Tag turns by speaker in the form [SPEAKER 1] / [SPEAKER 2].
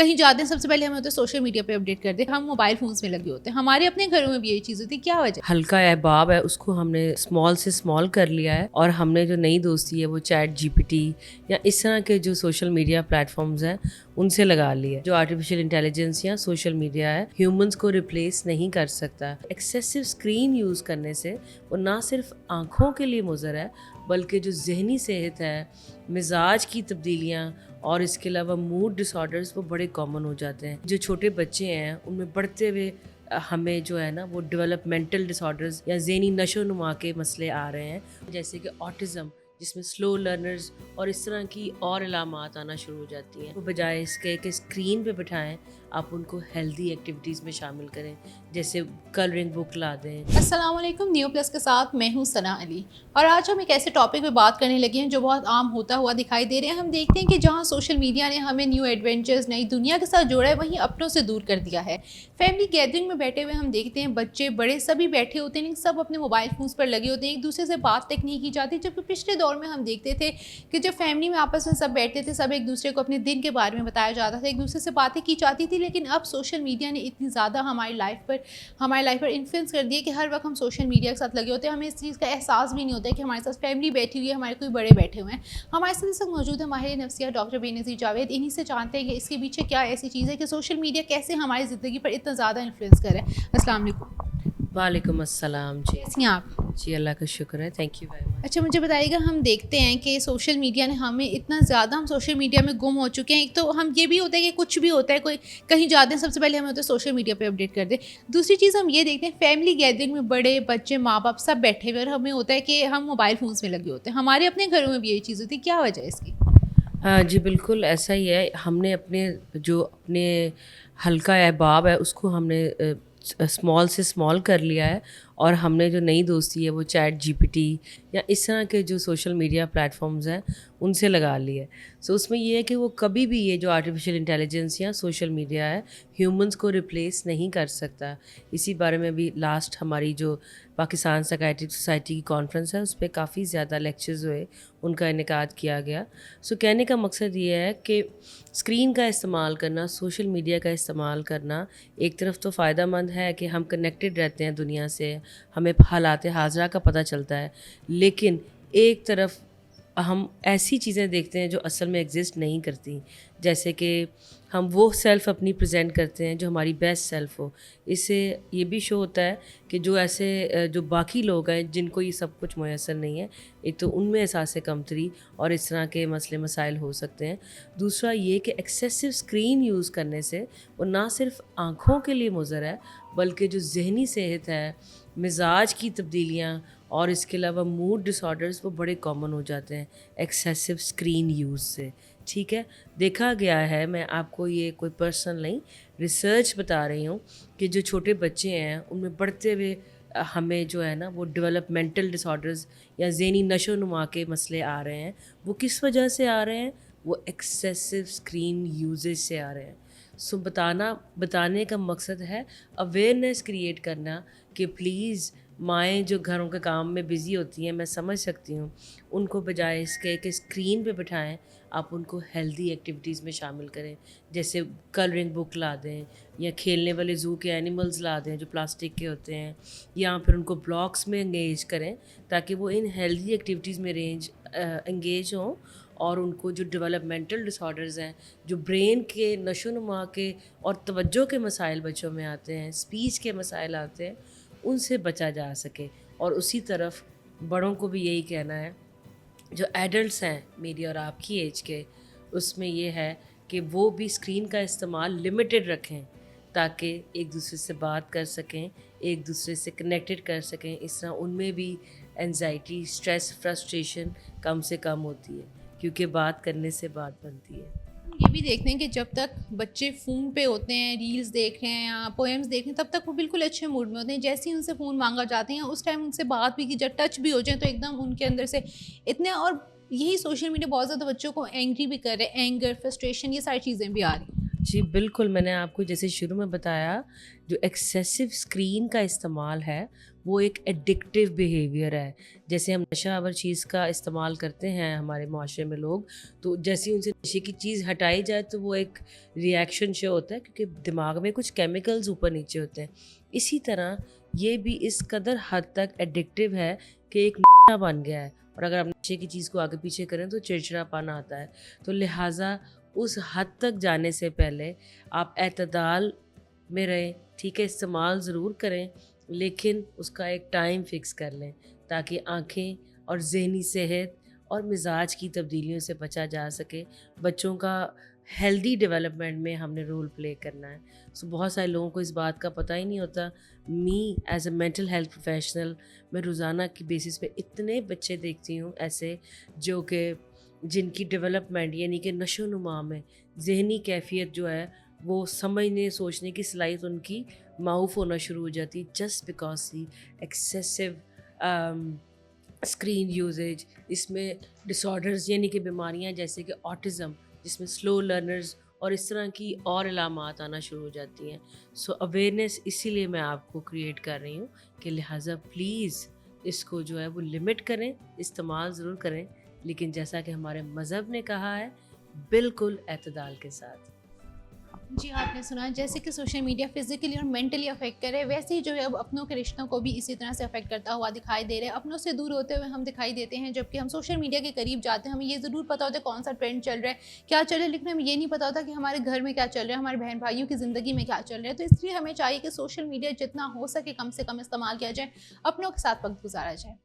[SPEAKER 1] کہیں جاتے ہیں سب سے پہلے ہمیں ہوتا ہے سوشل میڈیا پہ اپڈیٹ کر دیں. ہم موبائل فونس میں لگے ہوتے ہیں. ہمارے اپنے گھروں میں بھی یہی چیز ہوتی ہے. کیا وجہ؟
[SPEAKER 2] ہلکا احباب ہے اس کو ہم نے اسمال سے اسمال کر لیا ہے, اور ہم نے جو نئی دوستی ہے وہ چیٹ جی پی ٹی یا اس طرح کے جو سوشل میڈیا پلیٹفارمز ہیں ان سے لگا لی ہے. جو آرٹیفیشیل انٹیلیجنس یا سوشل میڈیا ہے ہیومنس کو ریپلیس نہیں کر سکتا. ایکسیسو اسکرین یوز کرنے سے وہ نہ صرف آنکھوں کے لیے مضر ہے بلکہ جو ذہنی صحت ہے, مزاج کی تبدیلیاں اور اس کے علاوہ موڈ ڈس آرڈرز وہ بڑے کامن ہو جاتے ہیں. جو چھوٹے بچے ہیں ان میں بڑھتے ہوئے ہمیں جو ہے نا وہ ڈیولپمنٹل ڈس آرڈرز یا ذہنی نشو و نما کے مسئلے آ رہے ہیں, جیسے کہ آٹزم جس میں سلو لرنرز اور اس طرح کی اور علامات آنا شروع ہو جاتی ہیں. وہ بجائے اس کے کہ اسکرین پہ بٹھائیں آپ ان کو ہیلدی ایکٹیویٹیز میں شامل کریں, جیسے کلرنگ بک لا دیں.
[SPEAKER 1] السلام علیکم. نیو پلس کے ساتھ میں ہوں ثنا علی, اور آج ہم ایک ایسے ٹاپک پہ بات کرنے لگے ہیں جو بہت عام ہوتا ہوا دکھائی دے رہے ہیں. ہم دیکھتے ہیں کہ جہاں سوشل میڈیا نے ہمیں نیو ایڈونچرز, نئی دنیا کے ساتھ جوڑا ہے, وہیں اپنوں سے دور کر دیا ہے. فیملی گیدرنگ میں بیٹھے ہوئے ہم دیکھتے ہیں بچے بڑے سبھی بیٹھے ہوتے ہیں, لیکن سب اپنے موبائل فونس پر لگے ہوتے ہیں. ایک دوسرے سے بات تک نہیں کی جاتی. جبکہ پچھلے دور میں ہم دیکھتے تھے کہ جب فیملی میں آپس میں سب بیٹھتے تھے, سب ایک دوسرے کو اپنے دن کے بارے میں بتایا جاتا تھا, ایک دوسرے سے باتیں کی جاتی تھی. لیکن اب سوشل میڈیا نے اتنی زیادہ ہماری لائف پر انفلوئنس کر دیا کہ ہر وقت ہم سوشل میڈیا کے ساتھ لگے ہوتے ہیں. ہمیں اس چیز کا احساس بھی نہیں ہوتا ہے کہ ہمارے ساتھ فیملی بیٹھی ہوئی ہے, ہمارے کوئی بڑے بیٹھے ہوئے ہیں. ہمارے ساتھ اس وقت موجود ہے ماہر نفسیات ڈاکٹر بے نظیر جاوید. انہی سے جانتے ہیں کہ اس کے پیچھے کیا ایسی چیز ہے کہ سوشل میڈیا کیسے ہماری زندگی پر اتنا زیادہ انفلوئنس کرے. السلام علیکم.
[SPEAKER 2] وعلیکم السلام. جی
[SPEAKER 1] کیسی ہیں آپ؟
[SPEAKER 2] جی اللہ کا شکر ہے, تھینک یو ویری مچ.
[SPEAKER 1] اچھا مجھے بتائیے گا, ہم دیکھتے ہیں کہ سوشل میڈیا نے ہمیں اتنا زیادہ, ہم سوشل میڈیا میں گم ہو چکے ہیں. ایک تو ہم یہ بھی ہوتا ہے کہ کچھ بھی ہوتا ہے, کوئی کہیں جاتے ہیں سب سے پہلے ہمیں ہوتا ہے سوشل میڈیا پہ اپڈیٹ کر دیں. دوسری چیز ہم یہ دیکھتے ہیں فیملی گیدرنگ میں بڑے بچے ماں باپ سب بیٹھے ہوئے, اور ہمیں ہوتا ہے کہ ہم موبائل فونس میں لگے ہوتے ہیں. ہمارے اپنے گھروں میں بھی یہی چیز ہوتی ہے. کیا وجہ ہے اس کی؟
[SPEAKER 2] ہاں جی بالکل ایسا ہی ہے. ہم نے اپنے ہلکا احباب ہے اس کو ہم نے اسمال سے اسمال کر لیا ہے, اور ہم نے جو نئی دوستی ہے وہ چیٹ جی پی ٹی یا اس طرح کے جو سوشل میڈیا پلیٹفارمز ہیں ان سے لگا لی ہے. سو اس میں یہ ہے کہ وہ کبھی بھی یہ جو آرٹیفیشیل انٹیلیجنس یا سوشل میڈیا ہے ہیومنس کو ریپلیس نہیں کر سکتا. اسی بارے میں بھی لاسٹ ہماری جو پاکستان سائیکیٹرک سوسائٹی کی کانفرنس ہے اس پہ کافی زیادہ لیکچرز ہوئے, ان کا انعقاد کیا گیا. سو کہنے کا مقصد یہ ہے کہ اسکرین کا استعمال کرنا, سوشل میڈیا کا استعمال کرنا ایک طرف تو فائدہ مند ہے کہ ہم کنیکٹڈ رہتے ہیں دنیا سے, ہمیں حالات حاضرہ کا پتہ چلتا ہے, لیکن ایک طرف ہم ایسی چیزیں دیکھتے ہیں جو اصل میں ایگزسٹ نہیں کرتی, جیسے کہ ہم وہ سیلف اپنی پریزنٹ کرتے ہیں جو ہماری بیسٹ سیلف ہو. اس سے یہ بھی شو ہوتا ہے کہ جو ایسے جو باقی لوگ ہیں جن کو یہ سب کچھ میسر نہیں ہے, ایک تو ان میں احساس کمتری اور اس طرح کے مسئلے مسائل ہو سکتے ہیں. دوسرا یہ کہ ایکسیسو اسکرین یوز کرنے سے وہ نہ صرف آنکھوں کے لیے مضر ہے بلکہ جو ذہنی صحت ہے, مزاج کی تبدیلیاں اور اس کے علاوہ موڈ ڈس آرڈرز وہ بڑے کامن ہو جاتے ہیں ایکسیسو اسکرین یوز سے. ٹھیک ہے, دیکھا گیا ہے, میں آپ کو یہ کوئی پرسنل نہیں ریسرچ بتا رہی ہوں, کہ جو چھوٹے بچے ہیں ان میں بڑھتے ہوئے ہمیں جو ہے نا وہ ڈیولپمنٹل ڈس آرڈرز یا ذہنی نشو و نما کے مسئلے آ رہے ہیں. وہ کس وجہ سے آ رہے ہیں؟ وہ ایکسیسو اسکرین یوزیج سے آ رہے ہیں. سو بتانے کا مقصد ہے اویئرنیس کریٹ کرنا کہ پلیز مائیں جو گھروں کے کام میں بزی ہوتی ہیں, میں سمجھ سکتی ہوں, ان کو بجائے اس کے کہ اسکرین پہ بٹھائیں آپ ان کو ہیلدی ایکٹیویٹیز میں شامل کریں, جیسے کلرنگ بک لا دیں یا کھیلنے والے زو کے اینیملز لا دیں جو پلاسٹک کے ہوتے ہیں, یا پھر ان کو بلاگس میں انگیج کریں تاکہ وہ ان ہیلدی ایکٹیویٹیز میں انگیج ہوں, اور ان کو جو ڈیولپمنٹل ڈس آرڈرز ہیں, جو برین کے نشو و نما کے اور توجہ کے مسائل بچوں میں آتے ہیں, اسپیچ کے مسائل آتے ہیں, ان سے بچا جا سکے. اور اسی طرف بڑوں کو بھی یہی کہنا ہے, جو ایڈلٹس ہیں میری اور آپ کی ایج کے, اس میں یہ ہے کہ وہ بھی اسکرین کا استعمال لمیٹڈ رکھیں تاکہ ایک دوسرے سے بات کر سکیں, ایک دوسرے سے کنیکٹڈ کر سکیں. اس طرح ان میں بھی انزائٹی, اسٹریس, فرسٹریشن کم سے کم ہوتی ہے, کیونکہ بات کرنے سے بات بنتی ہے.
[SPEAKER 1] یہ بھی دیکھتے ہیں کہ جب تک بچے فون پہ ہوتے ہیں, ریلز دیکھ رہے ہیں یا پوئمس دیکھ رہے ہیں, تب تک وہ بالکل اچھے موڈ میں ہوتے ہیں. جیسے ہی ان سے فون مانگا جاتے ہیں اس ٹائم ان سے بات بھی کی جائے, ٹچ بھی ہو جائیں, تو ایک دم ان کے اندر سے اتنے, اور یہی سوشل میڈیا بہت زیادہ بچوں کو اینگری بھی کر رہے ہیں, اینگر, فرسٹریشن, یہ ساری چیزیں بھی آ رہی ہیں.
[SPEAKER 2] جی بالکل, میں نے آپ کو جیسے شروع میں بتایا, جو ایکسیسو اسکرین کا استعمال ہے وہ ایک ایڈکٹیو بیہیویئر ہے. جیسے ہم نشہ آور چیز کا استعمال کرتے ہیں ہمارے معاشرے میں لوگ, تو جیسے ہی ان سے نشے کی چیز ہٹائی جائے تو وہ ایک ریئیکشن شو ہوتا ہے, کیونکہ دماغ میں کچھ کیمیکلز اوپر نیچے ہوتے ہیں. اسی طرح یہ بھی اس قدر حد تک ایڈکٹیو ہے کہ ایک نشہ بن گیا ہے, اور اگر آپ نشے کی چیز کو آگے پیچھے کریں تو چڑچڑا پن آتا ہے. تو لہٰذا اس حد تک جانے سے پہلے آپ اعتدال میں رہیں, ٹھیک ہے, استعمال ضرور کریں لیکن اس کا ایک ٹائم فکس کر لیں تاکہ آنکھیں اور ذہنی صحت اور مزاج کی تبدیلیوں سے بچا جا سکے. بچوں کا ہیلدی ڈیولپمنٹ میں ہم نے رول پلے کرنا ہے. سو بہت سارے لوگوں کو اس بات کا پتہ ہی نہیں ہوتا. Me as a mental health professional میں روزانہ کی بیسس پہ اتنے بچے دیکھتی ہوں ایسے جو کہ جن کی ڈیولپمنٹ یعنی کہ نشو و نما میں ذہنی کیفیت جو ہے وہ سمجھنے سوچنے کی صلاحیت ان کی معاف ہونا شروع ہو جاتی, جسٹ بیکاز کی ایکسیسو اسکرین یوزیج. اس میں ڈس آرڈرز یعنی کہ بیماریاں جیسے کہ آٹزم, جس میں سلو لرنرز اور اس طرح کی اور علامات آنا شروع ہو جاتی ہیں. سو اویئرنیس اسی لیے میں آپ کو کریٹ کر رہی ہوں کہ لہٰذا پلیز اس کو جو ہے وہ لمٹ کریں, استعمال ضرور کریں لیکن جیسا کہ ہمارے مذہب نے کہا ہے بالکل اعتدال کے ساتھ.
[SPEAKER 1] جی آپ نے سنا, جیسے کہ سوشل میڈیا فزیکلی اور مینٹلی افیکٹ کرے ویسے ہی جو ہے اب اپنوں کے رشتوں کو بھی اسی طرح سے افیکٹ کرتا ہوا دکھائی دے رہے ہیں. اپنوں سے دور ہوتے ہوئے ہم دکھائی دیتے ہیں, جبکہ ہم سوشل میڈیا کے قریب جاتے ہیں. ہمیں یہ ضرور پتہ ہوتا ہے کون سا ٹرینڈ چل رہا ہے, کیا چل رہا ہے, لیکن ہمیں یہ نہیں پتہ ہوتا کہ ہمارے گھر میں کیا چل رہا ہے, ہمارے بہن بھائیوں کی زندگی میں کیا چل رہا ہے. تو اس لیے ہمیں چاہیے کہ سوشل میڈیا جتنا ہو سکے کم سے کم استعمال کیا جائے, اپنوں کے ساتھ وقت گزارا جائے.